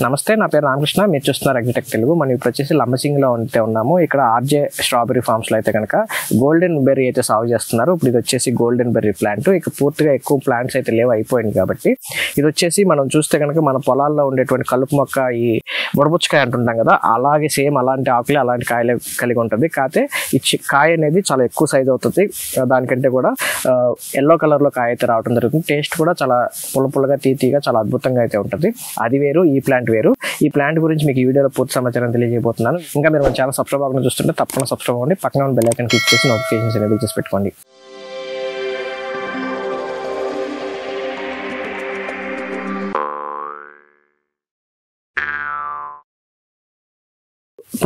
నమస్తే, నా పేరు రామకృష్ణ. మీరు చూస్తున్నారు అగ్రిటెక్ తెలుగు. మనం ఇప్పుడు వచ్చేసి లంబసింగిలో ఉన్నాము. ఇక్కడ ఆర్జే స్ట్రాబెరీ ఫార్మ్స్లో అయితే కనుక గోల్డెన్ బెర్రీ అయితే సాగు చేస్తున్నారు. ఇప్పుడు ఇది వచ్చేసి గోల్డెన్ బెర్రీ ప్లాంట్. ఇక పూర్తిగా ఎక్కువ ప్లాంట్స్ అయితే లేవు, అయిపోయింది. కాబట్టి ఇది వచ్చేసి మనం చూస్తే కనుక మన పొలాల్లో ఉండేటువంటి కలుపు మొక్క, ఈ బుడబుచ్చకాయ అంటుంటాం కదా, అలాగే సేమ్ అలాంటి ఆకులే అలాంటి కాయలే కలిగి ఉంటుంది. కాకపోతే ఈ కాయ అనేది చాలా ఎక్కువ సైజ్ అవుతుంది. దానికంటే కూడా ఎల్లో కలర్లో కాయ అయితే రావడం జరుగుతుంది. టేస్ట్ కూడా చాలా పుల్లగా తీగా చాలా అద్భుతంగా అయితే ఉంటుంది. అది వేరు, ఈ ప్లాంట్ వేరు. ఈ ప్లాంట్ గురించి మీకు ఈ వీడియోలో పూర్తి సమాచారం తెలియజేయబోతున్నాను. ఇంకా మీరు మన ఛానల్ సబ్స్క్రైబ్ అవ్వకుండా చూస్తుంటే తప్పకుండా సబ్స్క్రైబ్ అవ్వండి. పక్కన ఉన్న బెల్ ఐకాన్ క్లిక్ చేసి నోటిఫికేషన్స్ ఎనేబుల్ చేసి పెట్టుకోండి.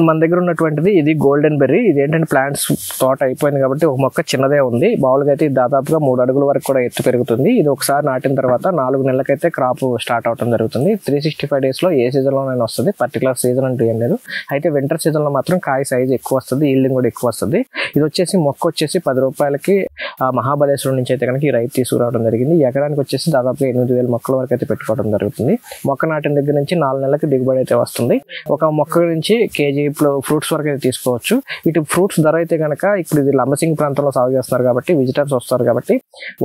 మన దగ్గర ఉన్నటువంటిది ఇది గోల్డెన్ బెర్రీ. ఇది ఏంటంటే ప్లాంట్స్ తోట అయిపోయింది కాబట్టి ఒక మొక్క చిన్నదే ఉంది. మామూలుగా అయితే ఇది దాదాపుగా 3 అడుగుల వరకు కూడా ఎత్తు పెరుగుతుంది. ఇది ఒకసారి నాటిన తర్వాత 4 నెలలకైతే క్రాప్ స్టార్ట్ అవడం జరుగుతుంది. 365 డేస్లో ఏ సీజన్లోనైనా వస్తుంది. పర్టికులర్ సీజన్ అంటూ ఏం లేదు. అయితే వింటర్ సీజన్లో మాత్రం కాయ సైజ్ ఎక్కువ వస్తుంది, ఈల్డింగ్ కూడా ఎక్కువ వస్తుంది. ఇది వచ్చేసి మొక్క వచ్చేసి 10 రూపాయలకి మహాబలేశ్వరం నుంచి అయితే కనుక ఈ రైతు తీసుకురావడం జరిగింది. ఎకరానికి వచ్చేసి దాదాపుగా 8,000 మొక్కల వరకు అయితే పెట్టుకోవడం జరుగుతుంది. మొక్క నాటిన దగ్గర నుంచి 4 నెలలకి దిగుబడి అయితే వస్తుంది. ఒక మొక్క నుంచి కేజీ ఇప్పుడు ఫ్రూట్స్ వరకు అయితే తీసుకోవచ్చు. ఇటు ఫ్రూట్స్ ధర అయితే కనుక ఇప్పుడు ఇది లంబసింగి ప్రాంతంలో సాగు చేస్తున్నారు కాబట్టి విజిటర్స్ వస్తారు కాబట్టి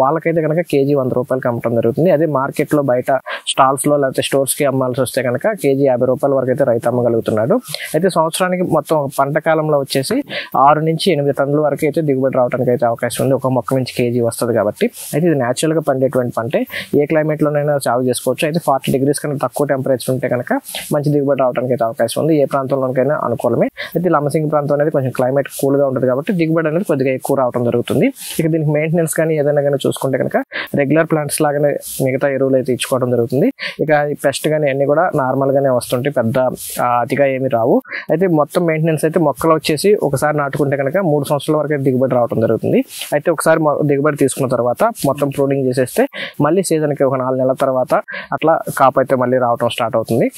వాళ్ళకైతే కనుక కేజీ 100 రూపాయలకి అమ్మటం జరుగుతుంది. అదే మార్కెట్లో బయట స్టాల్స్లో లేకపోతే స్టోర్స్కి అమ్మాల్సి వస్తే కనుక కేజీ 50 రూపాయల వరకు అయితే రైతు అమ్మగలుగుతున్నాడు. అయితే సంవత్సరానికి మొత్తం పంట కాలంలో వచ్చేసి 6 నుంచి 8 టన్నుల వరకు అయితే దిగుబడి రావడానికి అయితే అవకాశం ఉంది. ఒక మొక్క నుంచి కేజీ వస్తుంది కాబట్టి. అయితే ఇది న్యాచురల్గా పండేటువంటి పంటే. ఏ క్లైమేట్లోనైనా సాగు చేసుకోవచ్చు. అయితే 40 degrees కన్నా తక్కువ టెంపరేచర్ ఉంటే కనుక మంచి దిగుబడి రావడానికి అయితే అవకాశం ఉంది. ఏ ప్రాంతంలోనైనా అనుకూలమే. అయితే లంబసింగి ప్రాంతం అనేది కొంచెం క్లైమేట్ కూల్గా ఉంటుంది కాబట్టి దిగుబడి అనేది కొద్దిగా ఎక్కువ రావడం జరుగుతుంది. ఇక దీనికి మెయింటెనెన్స్ కానీ ఏదైనా కానీ చూసుకుంటే కనుక రెగ్యులర్ ప్లాంట్స్ లాగానే మిగతా ఎరువులు అయితే ఇచ్చుకోవడం జరుగుతుంది. ఇక ఈ పెస్ట్ కానీ అన్నీ కూడా నార్మల్గానే వస్తుంటాయి, పెద్ద అతిగా ఏమి రావు. అయితే మొత్తం మెయింటెనెన్స్ అయితే మొక్కలు వచ్చేసి ఒకసారి నాటుకుంటే కనుక 3 సంవత్సరాల వరకు దిగుబడి రావడం జరుగుతుంది. అయితే ఒకసారి దిగుబడి తీసుకున్న తర్వాత మొత్తం ప్రూనింగ్ చేసేస్తే మళ్ళీ సీజన్కి ఒక 4 నెలల తర్వాత అట్లా కాపు అయితే మళ్ళీ రావడం స్టార్ట్ అవుతుంది.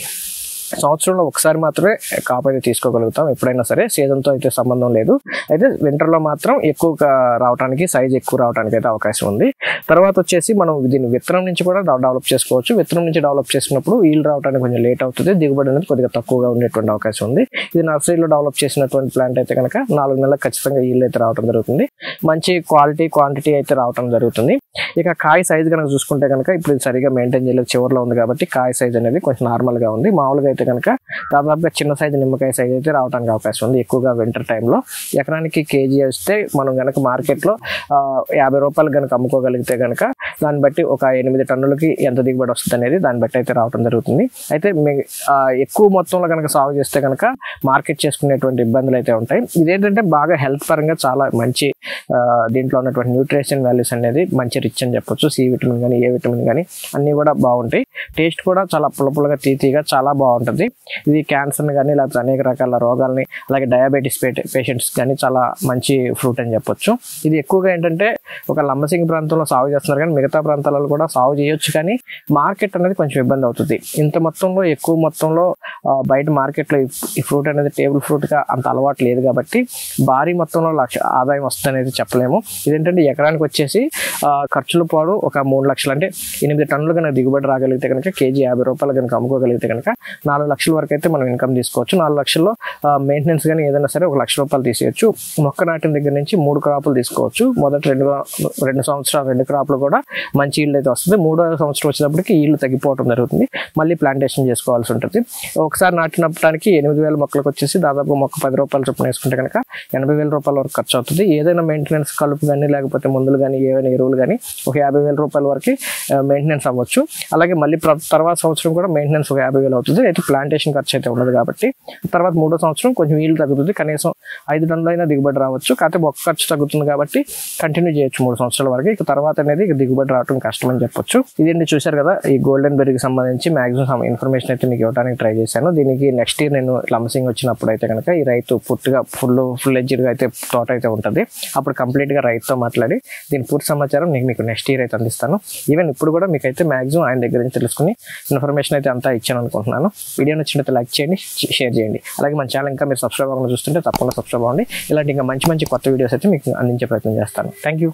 సంవత్సరంలో ఒకసారి మాత్రమే కాపు అయితే తీసుకోగలుగుతాం. ఎప్పుడైనా సరే సీజన్తో అయితే సంబంధం లేదు. అయితే వింటర్లో మాత్రం ఎక్కువ రావడానికి, సైజ్ ఎక్కువ రావడానికి అయితే అవకాశం ఉంది. తర్వాత వచ్చేసి మనం దీన్ని విత్తనం నుంచి కూడా డెవలప్ చేసుకోవచ్చు. విత్తనం నుంచి డెవలప్ చేసుకున్నప్పుడు ఈల్డ్ రావడానికి కొంచెం లేట్ అవుతుంది. దిగుబడి అనేది కొద్దిగా తక్కువగా ఉండేటువంటి అవకాశం ఉంది. ఇది నర్సరీలో డెవలప్ చేసినటువంటి ప్లాంట్ అయితే కనుక 4 నెలలకు ఖచ్చితంగా ఈల్డ్ అయితే రావడం జరుగుతుంది. మంచి క్వాలిటీ, క్వాంటిటీ అయితే రావడం జరుగుతుంది. ఇక కాయ సైజ్ కనుక చూసుకుంటే కనుక ఇప్పుడు ఇది సరిగా మెయింటైన్ చేయలేదు, చివరిలో ఉంది కాబట్టి కాయ సైజ్ అనేది కొంచెం నార్మల్గా ఉంది. మామూలుగా అయితే కనుక దాదాపుగా చిన్న సైజు నిమ్మకాయ సైజ్ అయితే రావడానికి అవకాశం ఉంది ఎక్కువగా వింటర్ టైంలో. ఎకరానికి కేజీ వస్తే మనం కనుక మార్కెట్లో 50 రూపాయలు కనుక అమ్ముకోగలిగితే కనుక దాన్ని బట్టి ఒక 8 టన్నులకి ఎంత దిగుబడి వస్తుంది అనేది దాన్ని బట్టి అయితే రావడం జరుగుతుంది. అయితే ఎక్కువ మొత్తంలో కనుక సాగు చేస్తే కనుక మార్కెట్ చేసుకునేటువంటి ఇబ్బందులు అయితే ఉంటాయి. ఇదేంటంటే బాగా హెల్త్ పరంగా చాలా మంచి, దీంట్లో ఉన్నటువంటి న్యూట్రిషన్ వాల్యూస్ అనేది మంచి రిచ్ అని చెప్పొచ్చు. సి విటమిన్ కానీ, ఏ విటమిన్ కానీ అన్నీ కూడా బాగుంటాయి. టేస్ట్ కూడా చాలా పుల్లగా తీగా చాలా బాగుంటుంది. ఇది క్యాన్సర్ని కానీ లేకపోతే అనేక రకాల రోగాల్ని, అలాగే డయాబెటీస్ పేషెంట్స్ కానీ చాలా మంచి ఫ్రూట్ అని చెప్పొచ్చు. ఇది ఎక్కువగా ఏంటంటే ఒక లంబసింగి ప్రాంతంలో సాగు చేస్తున్నారు కానీ మిగతా ప్రాంతాలలో కూడా సాగు చేయొచ్చు. కానీ మార్కెట్ అనేది కొంచెం ఇబ్బంది అవుతుంది. ఇంత మొత్తంలో ఎక్కువ మొత్తంలో బయట మార్కెట్లో ఈ ఫ్రూట్ అనేది టేబుల్ ఫ్రూట్గా అంత అలవాటు లేదు కాబట్టి భారీ మొత్తంలో ఆదాయం వస్తుంది అనేది చెప్పలేము. ఇదేంటంటే ఎకరానికి వచ్చేసి ఖర్చులు పాడు ఒక 3 లక్షలు, అంటే 8 టన్నులు కనుక దిగుబడి రాగలిగితే కనుక కేజీ 50 రూపాయలు కనుక అమ్ముకోగలిగితే కనుక 4 లక్షల వరకు అయితే మనం ఇన్కమ్ తీసుకోవచ్చు. 4 లక్షల్లో మెయింటెనెన్స్ కానీ ఏదైనా సరే 1 లక్ష రూపాయలు తీసేయచ్చు. మొక్క నాటిన దగ్గర నుంచి 3 క్రాపులు తీసుకోవచ్చు. మొదటి 2 సంవత్సరాలు 2 క్రాపులు కూడా మంచి ఈల్డ్ అయితే వస్తుంది. 3వ సంవత్సరం వచ్చేటప్పటికి ఈల్డ్ తగ్గిపోవడం జరుగుతుంది. మళ్ళీ ప్లాంటేషన్ చేసుకోవాల్సి ఉంటుంది. ఒకసారి నాటినప్పటికి 8,000 మొక్కలకు వచ్చేసి దాదాపు మొక్క 10 రూపాయలు చొప్పున వేసుకుంటే కనుక 80,000 రూపాయల వరకు ఖర్చు అవుతుంది. ఏదైనా మెయింటెనెన్స్ కలుపు కానీ లేకపోతే మందులు కానీ ఏవైనా ఎరువులు కానీ ఒక 50,000 రూపాయల వరకు మెయింటెనెన్స్ అవ్వచ్చు. అలాగే మళ్ళీ తర్వాత సంవత్సరం కూడా మెయింటెనెన్స్ ఒక 50,000 అవుతుంది. అయితే ప్లాంటేషన్ ఖర్చు అయితే ఉండదు కాబట్టి తర్వాత 3వ సంవత్సరం కొంచెం ఈల్డ్ తగ్గుతుంది. కనీసం 5 టన్నులు అయినా దిగుబడి రావచ్చు. కాకపోతే మొక్క ఖర్చు తగ్గుతుంది కాబట్టి కంటిన్యూ చేయొచ్చు 3 సంవత్సరాల వరకు. ఇక తర్వాత అనేది దిగుబడి రావడం కష్టం అని చెప్పొచ్చు. ఇదేంటి చూశారు కదా, ఈ గోల్డెన్ బెర్రీకి సంబంధించి మాక్సిమం ఇన్ఫర్మేషన్ అయితే మీకు ఇవ్వడానికి ట్రై చేశాను. దీనికి నెక్స్ట్ ఇయర్ నేను లంబసింగి వచ్చినప్పుడు అయితే కనుక ఈ రైతు పూర్తిగా ఫుల్ ఎడ్జ్డ్గా అయితే తోట అయితే ఉంటుంది. అప్పుడు కంప్లీట్గా రైతుతో మాట్లాడి దీని పూర్తి సమాచారం మీకు నెక్స్ట్ ఇయర్ అయితే అందిస్తాను. ఈవెన్ ఇప్పుడు కూడా మీకు అయితే మాక్సిమం ఆయన దగ్గర నుంచి తెలుసుకుని ఇన్ఫర్మేషన్ అయితే అంతా ఇచ్చాను అనుకుంటున్నాను. వీడియో నచ్చినట్లయితే లైక్ చేయండి, షేర్ చేయండి. అలాగే మన ఛానల్ ఇంకా మీరు సబ్స్క్రైబ్ అవ్వకుండా చూస్తుంటే తప్పకుండా సబ్స్క్రైబ్ అవ్వండి. ఇలాంటి ఇంకా మంచి కొత్త వీడియోస్ అయితే మీకు అందించే ప్రయత్నం చేస్తాను. Thank you.